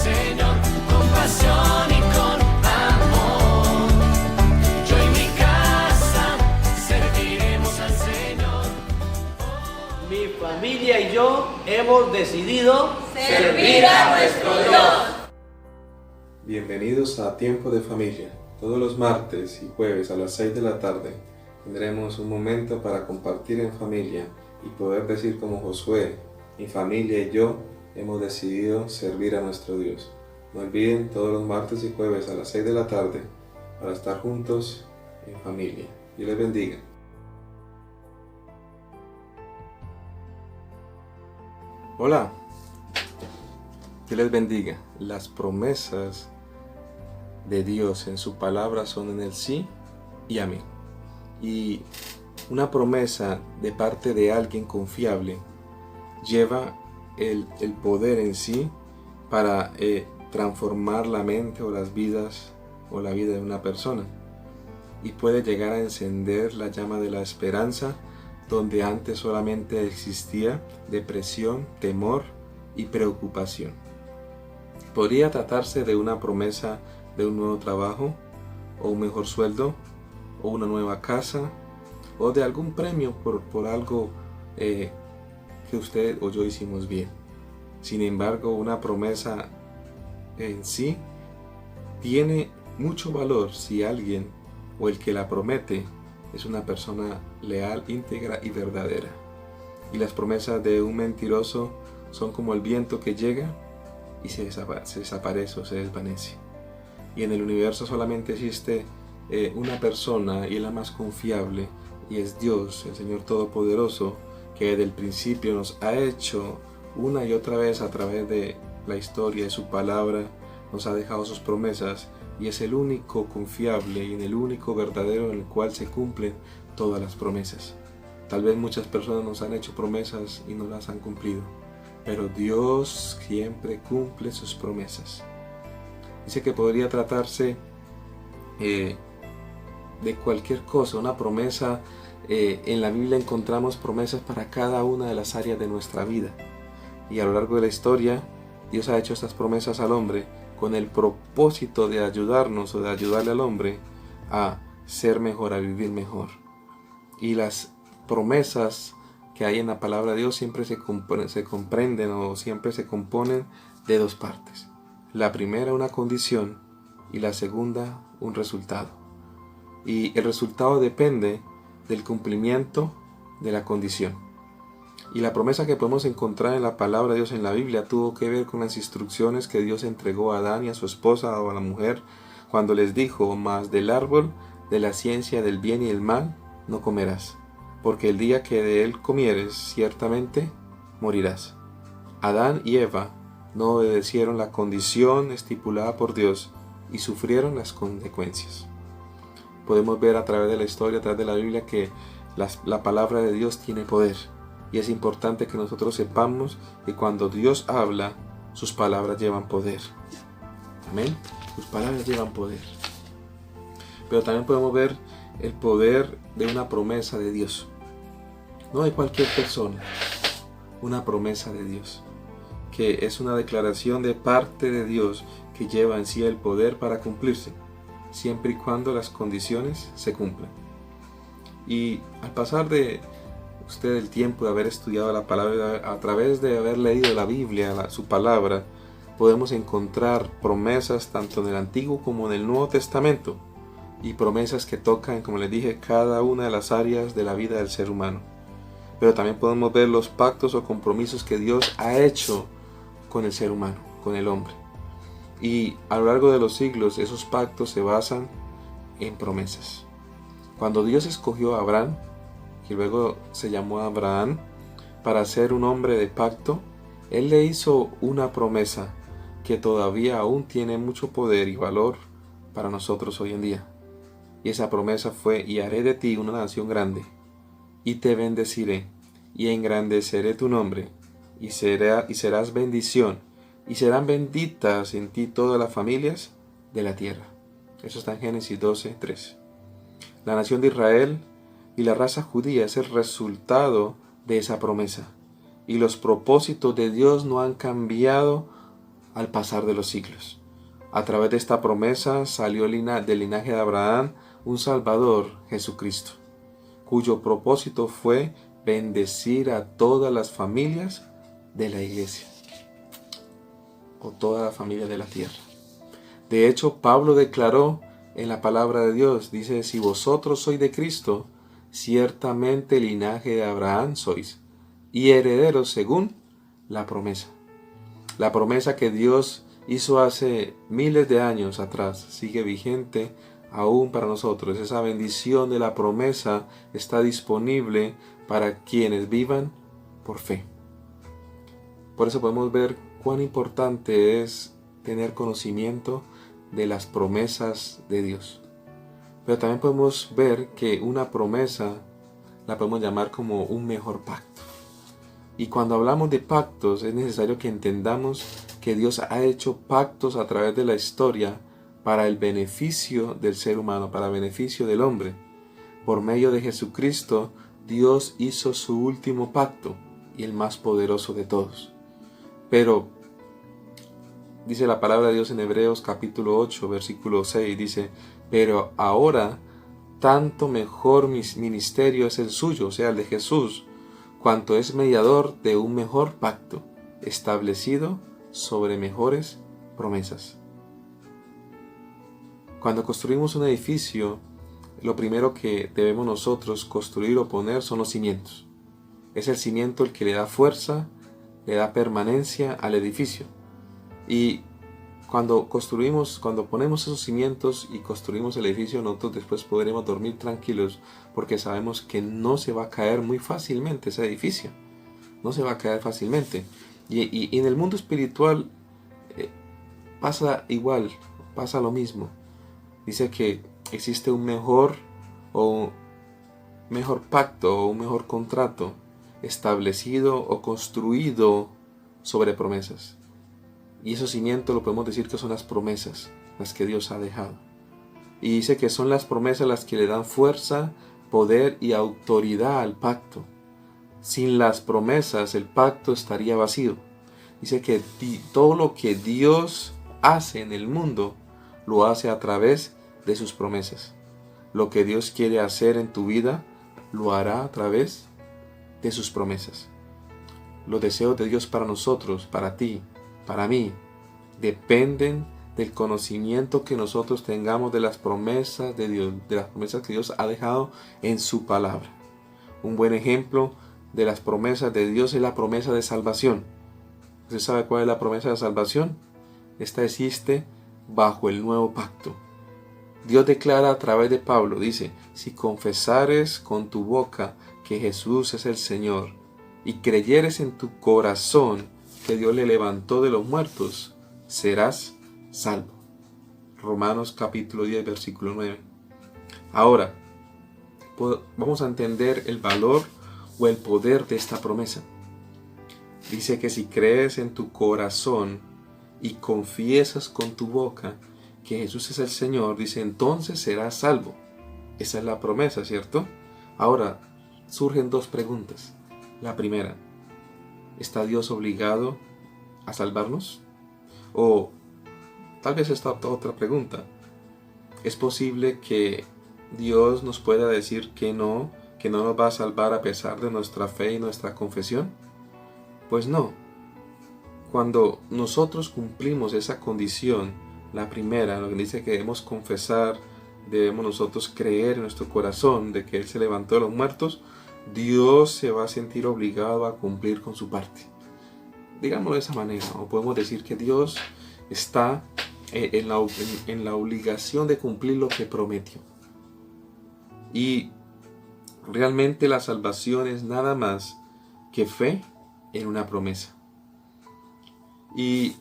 Señor, con pasión y con amor. Yo y mi casa serviremos al Señor. Mi familia y yo hemos decidido servir a nuestro Dios. Bienvenidos a Tiempo de Familia. Todos los martes y jueves a las 6 de la tarde tendremos un momento para compartir en familia y poder decir como Josué: mi familia y yo hemos decidido servir a nuestro Dios. No olviden todos los martes y jueves a las 6 de la tarde para estar juntos en familia. Dios les bendiga. Hola, Dios les bendiga. Las promesas de Dios en su palabra son en el sí y amén. Y una promesa de parte de alguien confiable lleva el poder en sí para transformar la mente o las vidas o la vida de una persona, y puede llegar a encender la llama de la esperanza donde antes solamente existía depresión, temor y preocupación. Podría tratarse de una promesa de un nuevo trabajo, o un mejor sueldo, o una nueva casa, o de algún premio por algo que usted o yo hicimos bien. Sin embargo, una promesa en sí tiene mucho valor si alguien o el que la promete es una persona leal, íntegra y verdadera. Y las promesas de un mentiroso son como el viento que llega y se desaparece o se desvanece. Y en el universo solamente existe una persona, y la más confiable, y es Dios, el Señor Todopoderoso, que desde el principio nos ha hecho una y otra vez a través de la historia de su palabra, nos ha dejado sus promesas, y es el único confiable y en el único verdadero en el cual se cumplen todas las promesas. Tal vez muchas personas nos han hecho promesas y no las han cumplido, pero Dios siempre cumple sus promesas. Dice que podría tratarse de cualquier cosa, una promesa. En la Biblia encontramos promesas para cada una de las áreas de nuestra vida, y a lo largo de la historia Dios ha hecho estas promesas al hombre con el propósito de ayudarnos o de ayudarle al hombre a ser mejor, a vivir mejor. Y las promesas que hay en la palabra de Dios siempre se comprenden o siempre se componen de dos partes. La primera, una condición, y la segunda, un resultado. Y el resultado depende del cumplimiento de la condición. Y la promesa que podemos encontrar en la palabra de Dios en la Biblia tuvo que ver con las instrucciones que Dios entregó a Adán y a su esposa o a la mujer cuando les dijo: mas del árbol de la ciencia del bien y el mal no comerás, porque el día que de él comieres ciertamente morirás. Adán y Eva no obedecieron la condición estipulada por Dios y sufrieron las consecuencias. Podemos ver a través de la historia, a través de la Biblia, que la palabra de Dios tiene poder, y es importante que nosotros sepamos que cuando Dios habla, sus palabras llevan poder. Amén. Sus palabras llevan poder. Pero también podemos ver el poder de una promesa de Dios. No de cualquier persona, una promesa de Dios, que es una declaración de parte de Dios que lleva en sí el poder para cumplirse, siempre y cuando las condiciones se cumplan. Y al pasar de usted el tiempo de haber estudiado la palabra, a través de haber leído la Biblia, su palabra, podemos encontrar promesas tanto en el Antiguo como en el Nuevo Testamento, y promesas que tocan, como les dije, cada una de las áreas de la vida del ser humano. Pero también podemos ver los pactos o compromisos que Dios ha hecho con el ser humano, con el hombre. Y a lo largo de los siglos esos pactos se basan en promesas. Cuando Dios escogió a Abraham, que luego se llamó Abraham, para ser un hombre de pacto, Él le hizo una promesa que todavía aún tiene mucho poder y valor para nosotros hoy en día. Y esa promesa fue: y haré de ti una nación grande, y te bendeciré, y engrandeceré tu nombre, y serás bendición, y serán benditas en ti todas las familias de la tierra. Eso está en Génesis 12:3. La nación de Israel y la raza judía es el resultado de esa promesa. Y los propósitos de Dios no han cambiado al pasar de los siglos. A través de esta promesa salió del linaje de Abraham un Salvador, Jesucristo, cuyo propósito fue bendecir a todas las familias de la iglesia, o toda la familia de la tierra. De hecho, Pablo declaró en la palabra de Dios, dice: si vosotros sois de Cristo, ciertamente linaje de Abraham sois, y herederos según la promesa. La promesa que Dios hizo hace miles de años atrás sigue vigente aún para nosotros. Esa bendición de la promesa está disponible para quienes vivan por fe. Por eso podemos ver cuán importante es tener conocimiento de las promesas de Dios. Pero también podemos ver que una promesa la podemos llamar como un mejor pacto. Y cuando hablamos de pactos es necesario que entendamos que Dios ha hecho pactos a través de la historia para el beneficio del ser humano, para el beneficio del hombre. Por medio de Jesucristo, Dios hizo su último pacto y el más poderoso de todos. Pero dice la palabra de Dios en Hebreos capítulo 8, versículo 6, dice: pero ahora tanto mejor ministerio es el suyo, o sea, el de Jesús, cuanto es mediador de un mejor pacto, establecido sobre mejores promesas. Cuando construimos un edificio, lo primero que debemos nosotros construir o poner son los cimientos. Es el cimiento el que le da fuerza, le da permanencia al edificio. Y cuando ponemos esos cimientos y construimos el edificio, nosotros después podremos dormir tranquilos porque sabemos que no se va a caer muy fácilmente ese edificio. No se va a caer fácilmente. Y en el mundo espiritual pasa igual, pasa lo mismo. Dice que existe un mejor pacto o un mejor contrato establecido o construido sobre promesas. Y esos cimientos lo podemos decir que son las promesas, las que Dios ha dejado. Y dice que son las promesas las que le dan fuerza, poder y autoridad al pacto. Sin las promesas el pacto estaría vacío. Dice que todo lo que Dios hace en el mundo lo hace a través de sus promesas. Lo que Dios quiere hacer en tu vida lo hará a través de sus promesas. Los deseos de Dios para nosotros, para ti, para mí, dependen del conocimiento que nosotros tengamos de las promesas de Dios, de las promesas que Dios ha dejado en su palabra. Un buen ejemplo de las promesas de Dios es la promesa de salvación. ¿Usted sabe cuál es la promesa de salvación? Esta existe bajo el nuevo pacto. Dios declara a través de Pablo, dice: si confesares con tu boca que Jesús es el Señor y creyeres en tu corazón que Dios le levantó de los muertos, serás salvo. Romanos capítulo 10, versículo 9. Ahora, vamos a entender el valor o el poder de esta promesa. Dice que si crees en tu corazón y confiesas con tu boca que Jesús es el Señor, dice, entonces serás salvo. Esa es la promesa, ¿cierto? Ahora, surgen dos preguntas. La primera: ¿está Dios obligado a salvarnos? O tal vez esta otra pregunta: ¿es posible que Dios nos pueda decir que no nos va a salvar a pesar de nuestra fe y nuestra confesión? Pues no. Cuando nosotros cumplimos esa condición, la primera, lo que dice que debemos confesar, debemos nosotros creer en nuestro corazón de que Él se levantó de los muertos, Dios se va a sentir obligado a cumplir con su parte. Digámoslo de esa manera, o podemos decir que Dios está en la obligación de cumplir lo que prometió. Y realmente la salvación es nada más que fe en una promesa. Y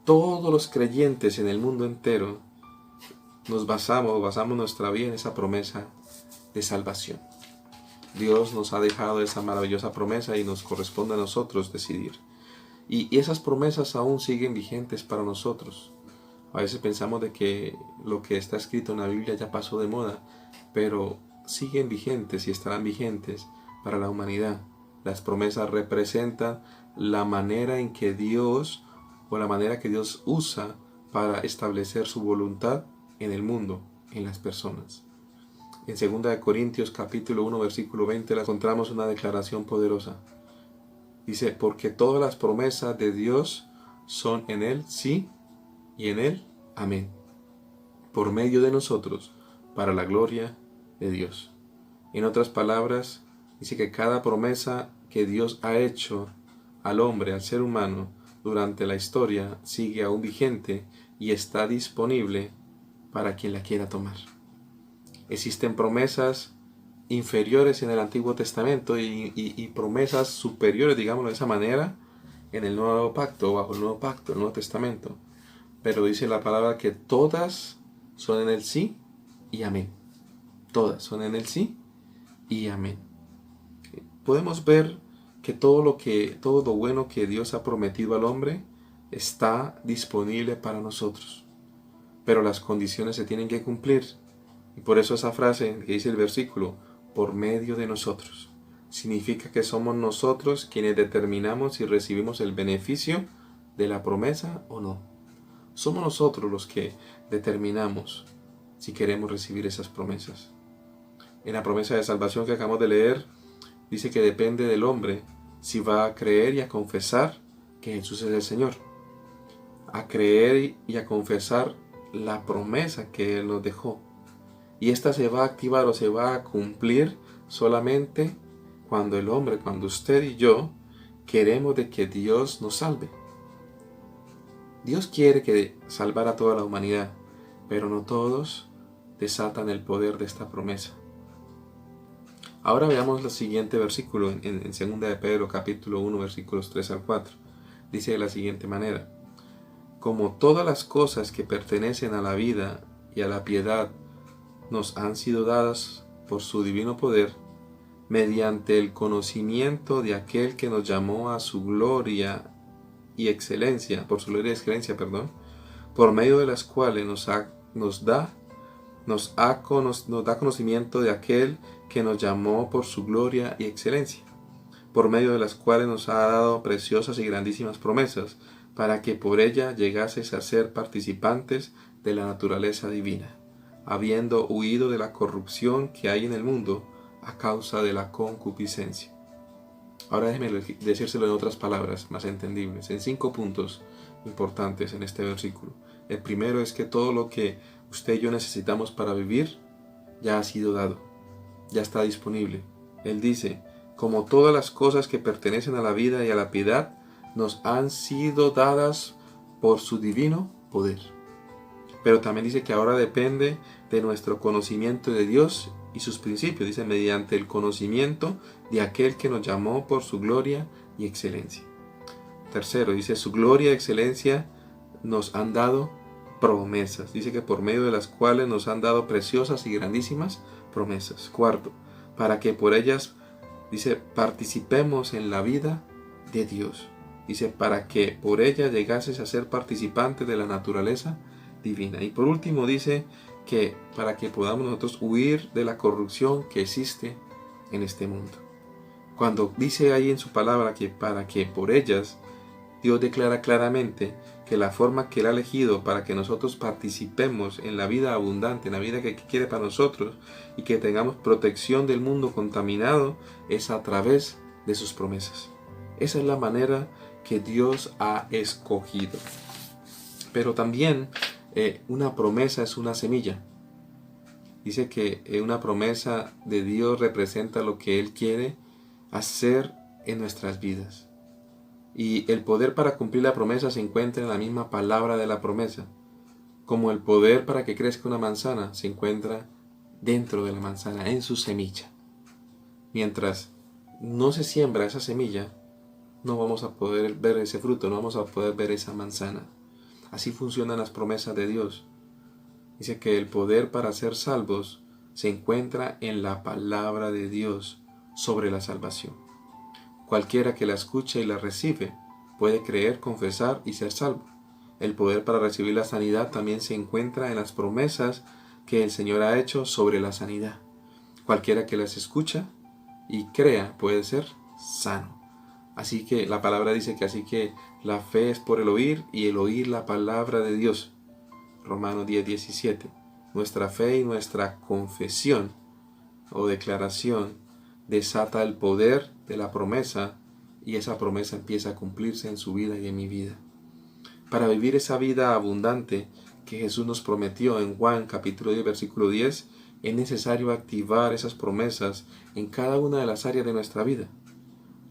todos los creyentes en el mundo entero basamos nuestra vida en esa promesa de salvación. Dios nos ha dejado esa maravillosa promesa y nos corresponde a nosotros decidir. Y esas promesas aún siguen vigentes para nosotros. A veces pensamos de que lo que está escrito en la Biblia ya pasó de moda, pero siguen vigentes y estarán vigentes para la humanidad. Las promesas representan la manera en que Dios o la manera que Dios usa para establecer su voluntad en el mundo, en las personas. En 2 Corintios capítulo 1 versículo 20 le encontramos una declaración poderosa. Dice, porque todas las promesas de Dios son en Él sí y en Él amén, por medio de nosotros, para la gloria de Dios. En otras palabras, dice que cada promesa que Dios ha hecho al hombre, al ser humano, durante la historia, sigue aún vigente y está disponible para quien la quiera tomar. Existen promesas inferiores en el Antiguo Testamento y promesas superiores, digámoslo de esa manera, en el Nuevo Pacto, bajo el Nuevo Pacto, el Nuevo Testamento. Pero dice la palabra que todas son en el sí y amén. Todas son en el sí y amén. Podemos ver que todo lo bueno que Dios ha prometido al hombre está disponible para nosotros. Pero las condiciones se tienen que cumplir. Y por eso esa frase que dice el versículo, por medio de nosotros, significa que somos nosotros quienes determinamos si recibimos el beneficio de la promesa o no. Somos nosotros los que determinamos si queremos recibir esas promesas. En la promesa de salvación que acabamos de leer, dice que depende del hombre si va a creer y a confesar que Jesús es el Señor. A creer y a confesar la promesa que Él nos dejó. Y esta se va a activar o se va a cumplir solamente cuando el hombre, cuando usted y yo queremos de que Dios nos salve. Dios quiere que salvar a toda la humanidad, pero no todos desatan el poder de esta promesa. Ahora veamos el siguiente versículo en 2 de Pedro capítulo 1 versículos 3 al 4. Dice de la siguiente manera: como todas las cosas que pertenecen a la vida y a la piedad nos han sido dadas por su divino poder, mediante el conocimiento de aquel que nos llamó a su gloria y excelencia, por medio de las cuales nos da conocimiento de aquel que nos llamó por su gloria y excelencia, por medio de las cuales nos ha dado preciosas y grandísimas promesas, para que por ella llegases a ser participantes de la naturaleza divina, habiendo huido de la corrupción que hay en el mundo a causa de la concupiscencia. Ahora déjeme decírselo en otras palabras más entendibles, en 5 puntos importantes en este versículo. El primero es que todo lo que usted y yo necesitamos para vivir ya ha sido dado, ya está disponible. Él dice, como todas las cosas que pertenecen a la vida y a la piedad nos han sido dadas por su divino poder. Pero también dice que ahora depende de nuestro conocimiento de Dios y sus principios. Dice, mediante el conocimiento de aquel que nos llamó por su gloria y excelencia. Tercero, dice, su gloria y excelencia nos han dado promesas. Dice que por medio de las cuales nos han dado preciosas y grandísimas promesas. Cuarto, para que por ellas, dice, participemos en la vida de Dios. Dice, para que por ella llegases a ser participantes de la naturaleza divina. Y por último dice que para que podamos nosotros huir de la corrupción que existe en este mundo. Cuando dice ahí en su palabra que para que por ellas, Dios declara claramente que la forma que Él ha elegido para que nosotros participemos en la vida abundante, en la vida que quiere para nosotros y que tengamos protección del mundo contaminado, es a través de sus promesas. Esa es la manera que Dios ha escogido. Pero también una promesa es una semilla. Dice que una promesa de Dios representa lo que Él quiere hacer en nuestras vidas. Y el poder para cumplir la promesa se encuentra en la misma palabra de la promesa. Como el poder para que crezca una manzana se encuentra dentro de la manzana, en su semilla. Mientras no se siembra esa semilla, no vamos a poder ver ese fruto, no vamos a poder ver esa manzana. Así funcionan las promesas de Dios. Dice que el poder para ser salvos se encuentra en la palabra de Dios sobre la salvación. Cualquiera que la escuche y la recibe puede creer, confesar y ser salvo. El poder para recibir la sanidad también se encuentra en las promesas que el Señor ha hecho sobre la sanidad. Cualquiera que las escucha y crea puede ser sano. Así que la palabra dice que así que la fe es por el oír y el oír la palabra de Dios. Romanos 10:17. Nuestra fe y nuestra confesión o declaración desata el poder de la promesa y esa promesa empieza a cumplirse en su vida y en mi vida. Para vivir esa vida abundante que Jesús nos prometió en Juan capítulo 10 versículo 10, es necesario activar esas promesas en cada una de las áreas de nuestra vida.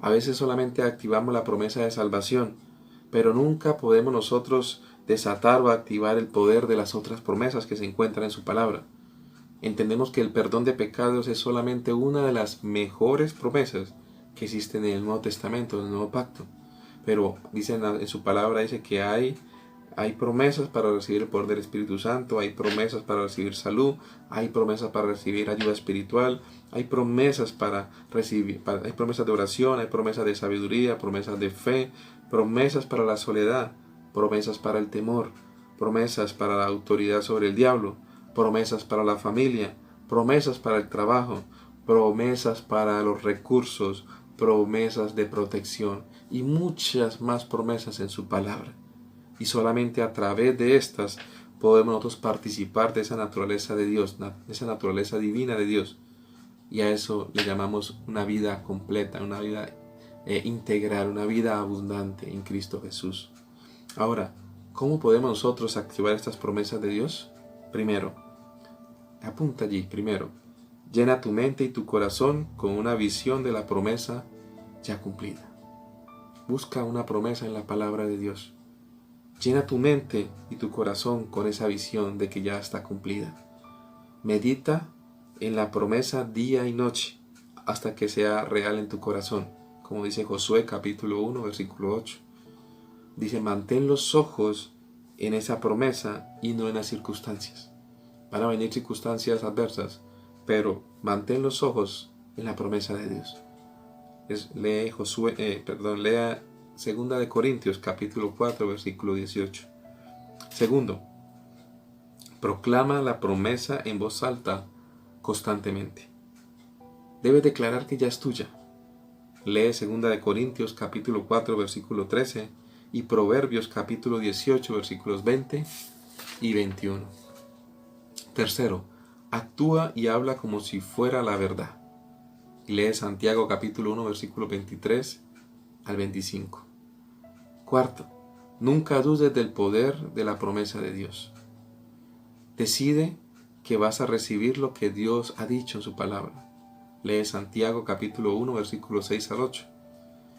A veces solamente activamos la promesa de salvación, pero nunca podemos nosotros desatar o activar el poder de las otras promesas que se encuentran en su palabra. Entendemos que el perdón de pecados es solamente una de las mejores promesas que existen en el Nuevo Testamento, en el Nuevo Pacto. Pero dicen en su palabra, dice que hay promesas para recibir el poder del Espíritu Santo, hay promesas para recibir salud, hay promesas para recibir ayuda espiritual, hay promesas hay promesas de oración, hay promesas de sabiduría, promesas de fe, promesas para la soledad, promesas para el temor, promesas para la autoridad sobre el diablo, promesas para la familia, promesas para el trabajo, promesas para los recursos, promesas de protección y muchas más promesas en su palabra. Y solamente a través de estas podemos nosotros participar de esa naturaleza de Dios, de esa naturaleza divina de Dios. Y a eso le llamamos una vida completa, una vida integral, una vida abundante en Cristo Jesús. Ahora, ¿cómo podemos nosotros activar estas promesas de Dios? Primero, apunta allí, primero, llena tu mente y tu corazón con una visión de la promesa ya cumplida. Busca una promesa en la palabra de Dios. Llena tu mente y tu corazón con esa visión de que ya está cumplida. Medita en la promesa día y noche hasta que sea real en tu corazón, como dice Josué capítulo 1 versículo 8. Dice, mantén los ojos en esa promesa y no en las circunstancias. Van a venir circunstancias adversas, pero mantén los ojos en la promesa de Dios. Lea 2 Corintios capítulo 4 versículo 18. Segundo, proclama la promesa en voz alta constantemente. Debes declarar que ya es tuya. Lee 2 Corintios capítulo 4 versículo 13 y Proverbios capítulo 18 versículos 20 y 21. Tercero, actúa y habla como si fuera la verdad. Lee Santiago capítulo 1 versículo 23 al 25. Cuarto, nunca dudes del poder de la promesa de Dios. Decide que vas a recibir lo que Dios ha dicho en su palabra. Lee Santiago capítulo 1 versículos 6 al 8.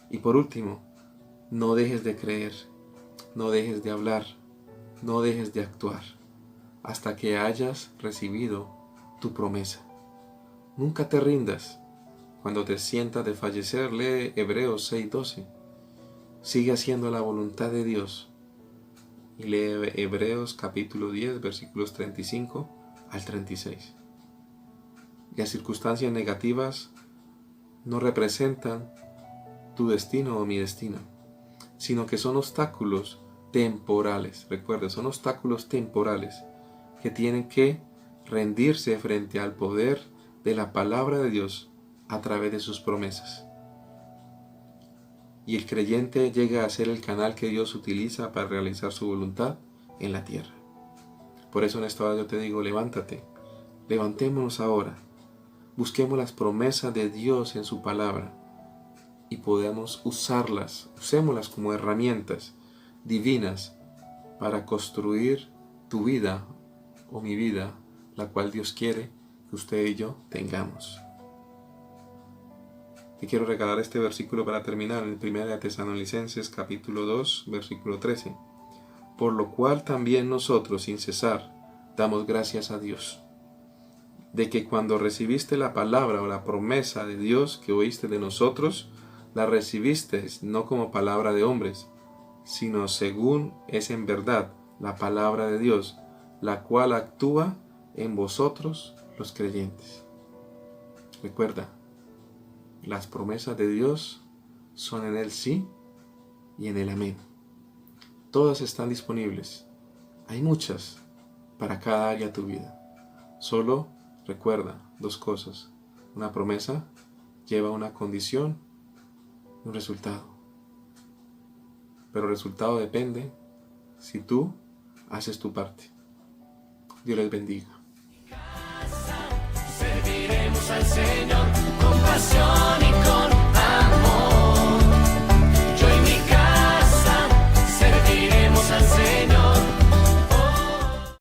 Y por último, no dejes de creer, no dejes de hablar, no dejes de actuar hasta que hayas recibido tu promesa. Nunca te rindas. Cuando te sientas de fallecer, lee Hebreos 6:12. Sigue haciendo la voluntad de Dios. Y lee Hebreos capítulo 10, versículos 35 al 36. Las circunstancias negativas no representan tu destino o mi destino, sino que son obstáculos temporales. Recuerda, son obstáculos temporales que tienen que rendirse frente al poder de la palabra de Dios a través de sus promesas. Y el creyente llega a ser el canal que Dios utiliza para realizar su voluntad en la tierra. Por eso en esta hora yo te digo, levántate, levantémonos ahora, busquemos las promesas de Dios en su palabra y podemos usémoslas como herramientas divinas para construir tu vida o mi vida, la cual Dios quiere que usted y yo tengamos. Te quiero regalar este versículo para terminar en 1 Tesalonicenses capítulo 2 versículo 13. Por lo cual también nosotros sin cesar damos gracias a Dios, de que cuando recibiste la palabra o la promesa de Dios que oíste de nosotros, la recibiste no como palabra de hombres, sino según es en verdad la palabra de Dios, la cual actúa en vosotros los creyentes. Recuerda, las promesas de Dios son en el sí y en el amén. Todas están disponibles. Hay muchas para cada área de tu vida. Solo recuerda dos cosas. Una promesa lleva una condición y un resultado. pero el resultado depende si tú haces tu parte. Dios les bendiga. Serviremos al Señor.